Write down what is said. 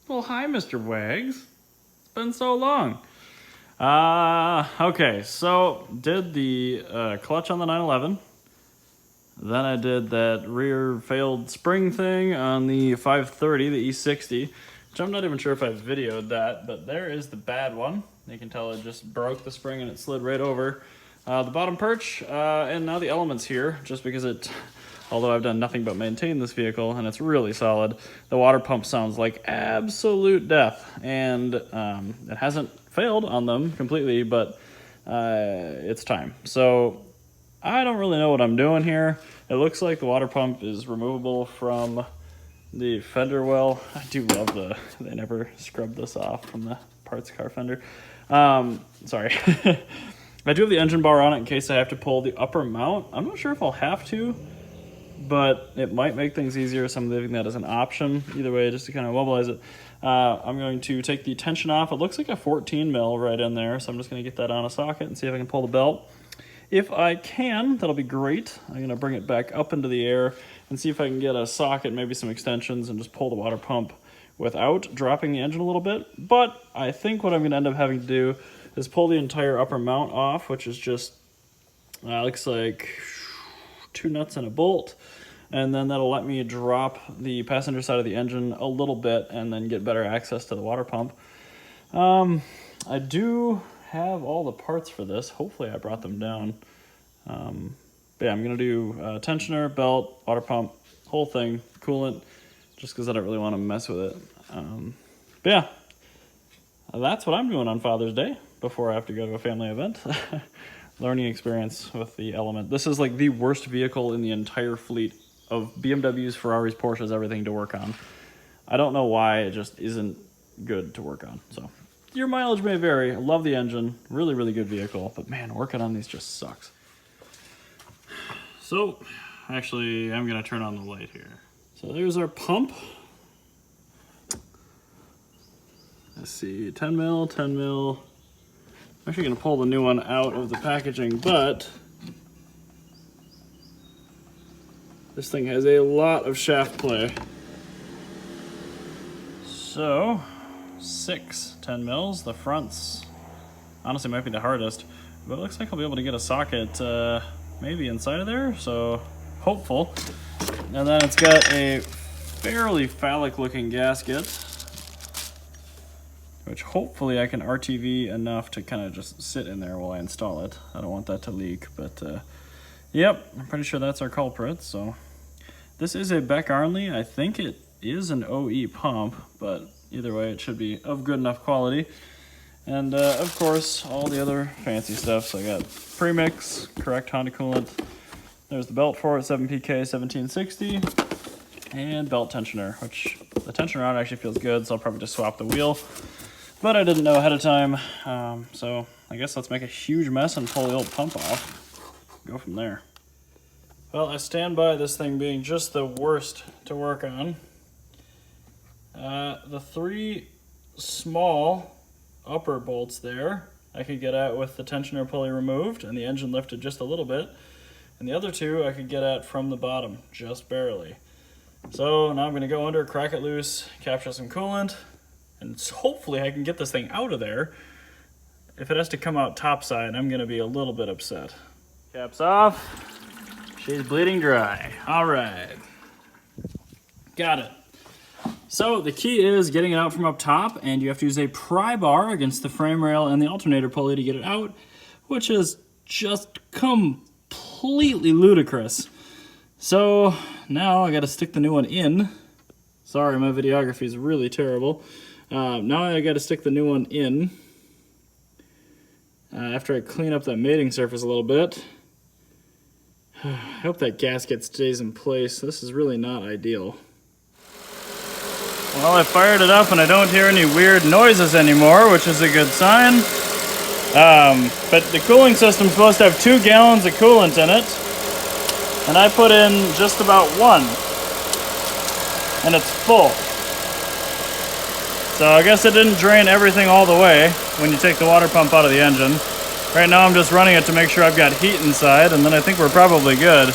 Well, hi, Mr. Wags. It's been so long. Okay, so did the clutch on the 911. Then I did that rear failed spring thing on the 530, the E60, which I'm not even sure if I videoed that, but there is the bad one. You can tell it just broke the spring and it slid right over the bottom perch, and now the Element's here, just because although I've done nothing but maintain this vehicle, and it's really solid, the water pump sounds like absolute death, and it hasn't failed on them completely, but it's time. So I don't really know what I'm doing here. It looks like the water pump is removable from the fender well. I do love they never scrubbed this off from the parts car fender. Sorry. I do have the engine bar on it in case I have to pull the upper mount. I'm not sure if I'll have to, but it might make things easier, so I'm leaving that as an option. Either way, just to kind of mobilize it. I'm going to take the tension off. It looks like a 14 mil right in there, so I'm just going to get that on a socket and see if I can pull the belt. If I can, that'll be great. I'm going to bring it back up into the air and see if I can get a socket, maybe some extensions, and just pull the water pump without dropping the engine a little bit. But I think what I'm going to end up having to do is pull the entire upper mount off, which is just, looks like 2 nuts and a bolt. And then that'll let me drop the passenger side of the engine a little bit and then get better access to the water pump. I do have all the parts for this. Hopefully I brought them down. But yeah, I'm going to do tensioner, belt, water pump, whole thing, coolant, just because I don't really want to mess with it. But yeah, that's what I'm doing on Father's Day before I have to go to a family event. Learning experience with the Element. This is like the worst vehicle in the entire fleet of BMWs, Ferraris, Porsches, everything to work on. I don't know why it just isn't good to work on. So your mileage may vary. I love the engine. Really, really good vehicle. But man, working on these just sucks. So actually, I'm going to turn on the light here. So there's our pump. Let's see, 10 mil, 10 mil. I'm actually going to pull the new one out of the packaging, but this thing has a lot of shaft play. So 6 10 mils. The fronts honestly might be the hardest, but it looks like I'll be able to get a socket maybe inside of there, so hopeful. And then it's got a fairly phallic looking gasket, which hopefully I can RTV enough to kind of just sit in there while I install it. I don't want that to leak, but yep, I'm pretty sure that's our culprit. So this is a Beck Arnley. I think it is an OE pump, but either way, it should be of good enough quality. And of course, all the other fancy stuff. So I got premix, correct Honda coolant. There's the belt for it, 7PK 1760, and belt tensioner, which the tensioner on actually feels good, so I'll probably just swap the wheel. But I didn't know ahead of time, so I guess let's make a huge mess and pull the old pump off. Go from there. Well, I stand by this thing being just the worst to work on. The 3 small upper bolts there I could get at with the tensioner pulley removed and the engine lifted just a little bit. And the other 2 I could get at from the bottom, just barely. So now I'm going to go under, crack it loose, capture some coolant, and hopefully I can get this thing out of there. If it has to come out topside, I'm going to be a little bit upset. Caps off. She's bleeding dry. All right. Got it. So the key is getting it out from up top, and you have to use a pry bar against the frame rail and the alternator pulley to get it out, which is just completely ludicrous. So now I got to stick the new one in. Sorry, my videography is really terrible. Now I got to stick the new one in after I clean up that mating surface a little bit. I hope that gasket stays in place. This is really not ideal. Well, I fired it up and I don't hear any weird noises anymore, which is a good sign. But the cooling system's supposed to have 2 gallons of coolant in it, and I put in just about 1, and it's full. So I guess it didn't drain everything all the way when you take the water pump out of the engine. Right now I'm just running it to make sure I've got heat inside, and then I think we're probably good.